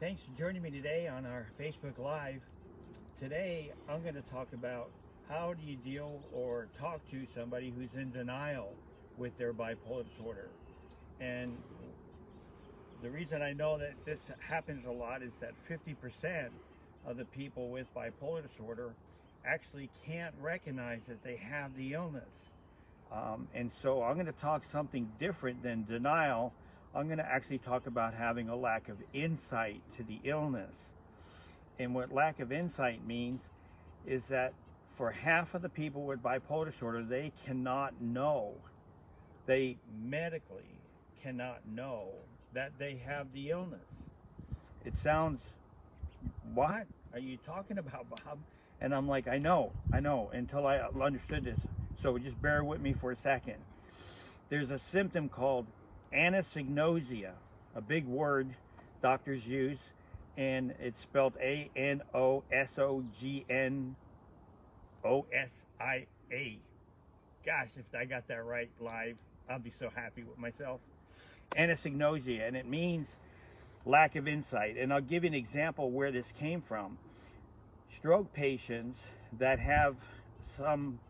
Thanks for joining me today on our Facebook Live. Today, I'm going to talk about how do you deal or talk to somebody who's in denial with their bipolar disorder. And the reason I know that this happens a lot is that 50% of the people with bipolar disorder actually can't recognize that they have the illness. And so I'm going to talk something different than denial. I'm going to actually talk about having a lack of insight to the illness. And what lack of insight means is that for half of the people with bipolar disorder, they cannot know, they medically cannot know that they have the illness. It sounds, what are you talking about, Bob? And I'm like, I know, until I understood this. So just bear with me for a second. There's a symptom called anosognosia, a big word doctors use, and it's spelled Anosognosia. Gosh, if I got that right live, I'll be so happy with myself. Anosognosia, and it means lack of insight. And I'll give you an example where this came from. Stroke patients that have some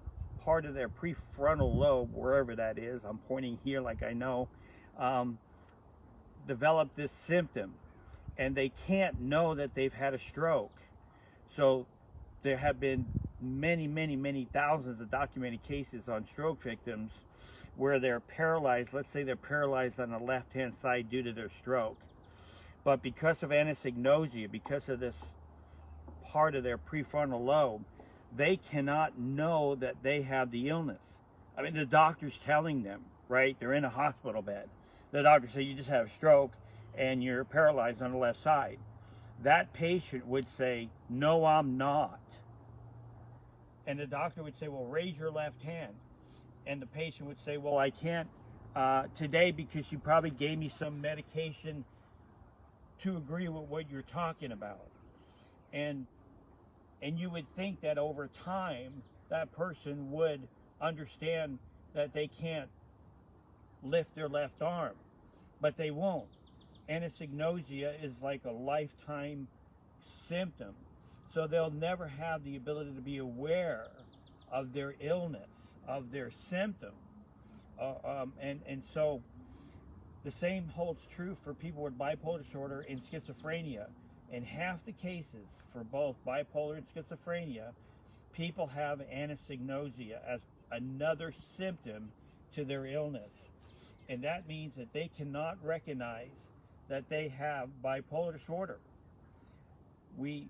part of their prefrontal lobe, wherever that is, I'm pointing here like I know, develop this symptom, and they can't know that they've had a stroke. So there have been many thousands of documented cases on stroke victims where they're paralyzed. Let's say they're paralyzed on the left-hand side due to their stroke. But because of anosognosia, because of this part of their prefrontal lobe, they cannot know that they have the illness. I mean, the doctor's telling them, right? They're in a hospital bed. The doctor says, you just have a stroke and you're paralyzed on the left side. That patient would say, no, I'm not. And the doctor would say, well, raise your left hand. And the patient would say, well, I can't today because you probably gave me some medication to agree with what you're talking about. And you would think that over time, that person would understand that they can't lift their left arm, but they won't. Anosognosia is like a lifetime symptom. So they'll never have the ability to be aware of their illness, of their symptom. And so the same holds true for people with bipolar disorder and schizophrenia. In half the cases for both bipolar and schizophrenia, people have anosognosia as another symptom to their illness. And that means that they cannot recognize that they have bipolar disorder. We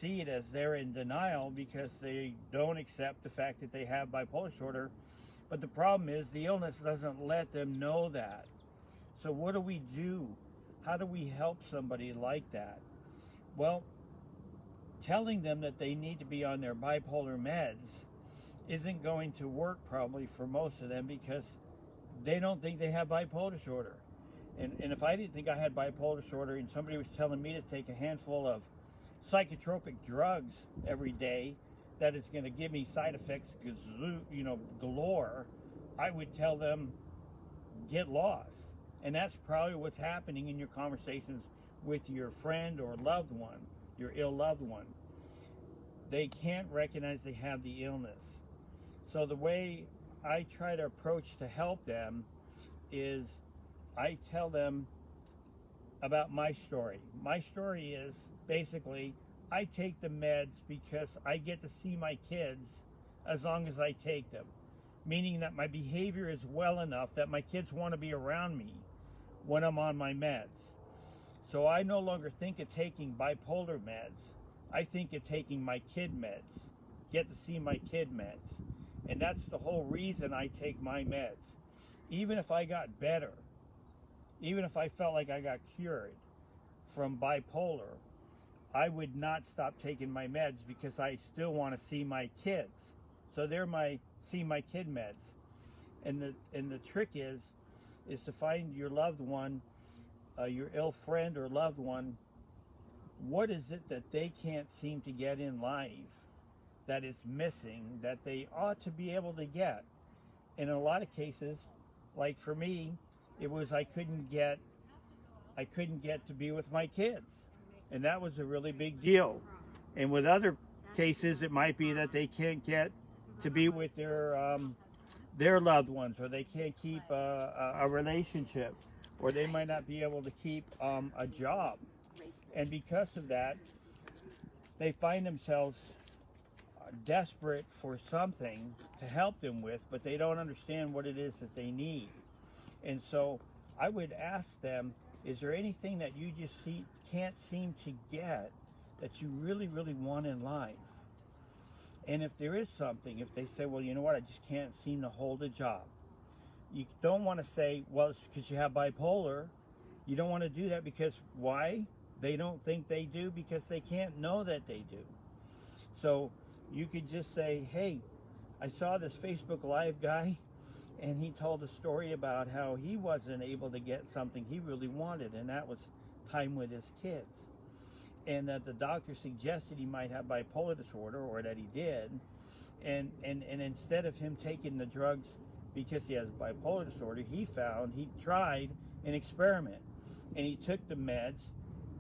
see it as they're in denial because they don't accept the fact that they have bipolar disorder. But the problem is the illness doesn't let them know that. So what do we do? How do we help somebody like that? Well, telling them that they need to be on their bipolar meds isn't going to work probably for most of them because they don't think they have bipolar disorder. And if I didn't think I had bipolar disorder and somebody was telling me to take a handful of psychotropic drugs every day that it's going to give me side effects galore, I would tell them, get lost. And that's probably what's happening in your conversations with your friend or loved one, your ill loved one. They can't recognize they have the illness. So the way I try to approach to help them is I tell them about my story. My story is basically I take the meds because I get to see my kids as long as I take them, meaning that my behavior is well enough that my kids want to be around me when I'm on my meds. So I no longer think of taking bipolar meds. I think of taking my kid meds, get to see my kid meds. And that's the whole reason I take my meds. Even if I got better, even if I felt like I got cured from bipolar, I would not stop taking my meds because I still want to see my kids. So they're my see my kid meds. And the trick is to find your loved one, your ill friend or loved one. What is it that they can't seem to get in life that is missing that they ought to be able to get? And in a lot of cases, like for me, it was I couldn't get to be with my kids. And that was a really big deal. And with other cases, it might be that they can't get to be with their loved ones, or they can't keep a relationship, or they might not be able to keep a job. And because of that, they find themselves desperate for something to help them with, but they don't understand what it is that they need. And so I would ask them, is there anything that you just can't seem to get that you really, really want in life? And if there is something, if they say, well, you know what, I just can't seem to hold a job. You don't want to say, well, it's because you have bipolar. You don't want to do that, because why? They don't think they do, because they can't know that they do. So you could just say, hey, I saw this Facebook Live guy, and he told a story about how he wasn't able to get something he really wanted, and that was time with his kids. And that the doctor suggested he might have bipolar disorder, or that he did. And instead of him taking the drugs because he has bipolar disorder, he tried an experiment. And he took the meds,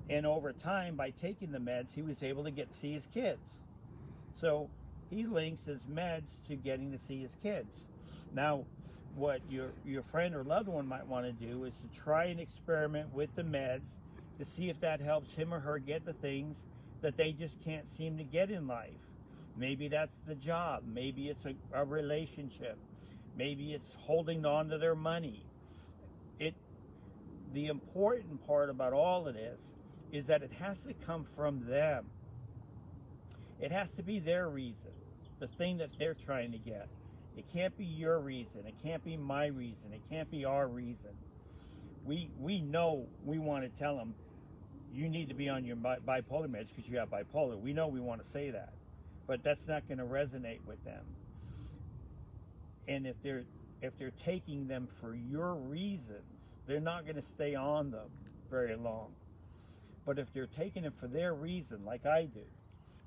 and over time, by taking the meds, he was able to get to see his kids. So he links his meds to getting to see his kids. Now, what your friend or loved one might want to do is to try an experiment with the meds to see if that helps him or her get the things that they just can't seem to get in life. Maybe that's the job. Maybe it's a relationship. Maybe it's holding on to their money. The important part about all of this is that it has to come from them. It has to be their reason, the thing that they're trying to get. It can't be your reason. It can't be my reason. It can't be our reason. We know we want to tell them, you need to be on your bipolar meds because you have bipolar. We know we want to say that, but that's not going to resonate with them. And if they're taking them for your reasons, they're not going to stay on them very long. But if they're taking them for their reason, like I do,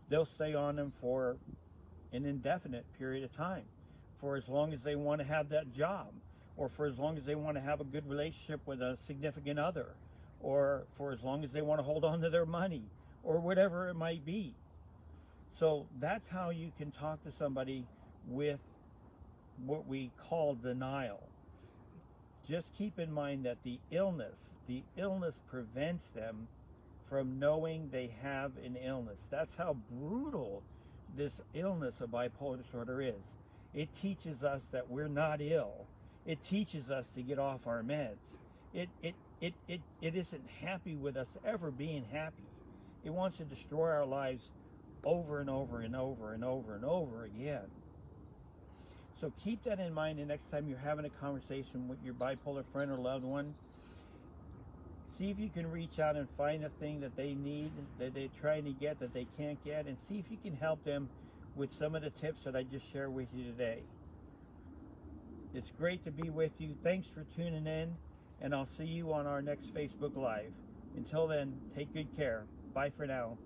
they'll stay on them for an indefinite period of time, for as long as they want to have that job, or for as long as they want to have a good relationship with a significant other, or for as long as they want to hold on to their money, or whatever it might be. So that's how you can talk to somebody with what we call denial. Just keep in mind that the illness prevents them from knowing they have an illness. That's how brutal this illness of bipolar disorder is. It teaches us that we're not ill. It teaches us to get off our meds. It isn't happy with us ever being happy. It wants to destroy our lives over and over and over and over and over again. So keep that in mind the next time you're having a conversation with your bipolar friend or loved one. See if you can reach out and find a thing that they need, that they're trying to get, that they can't get, and see if you can help them with some of the tips that I just shared with you today. It's great to be with you. Thanks for tuning in, and I'll see you on our next Facebook Live. Until then, take good care. Bye for now.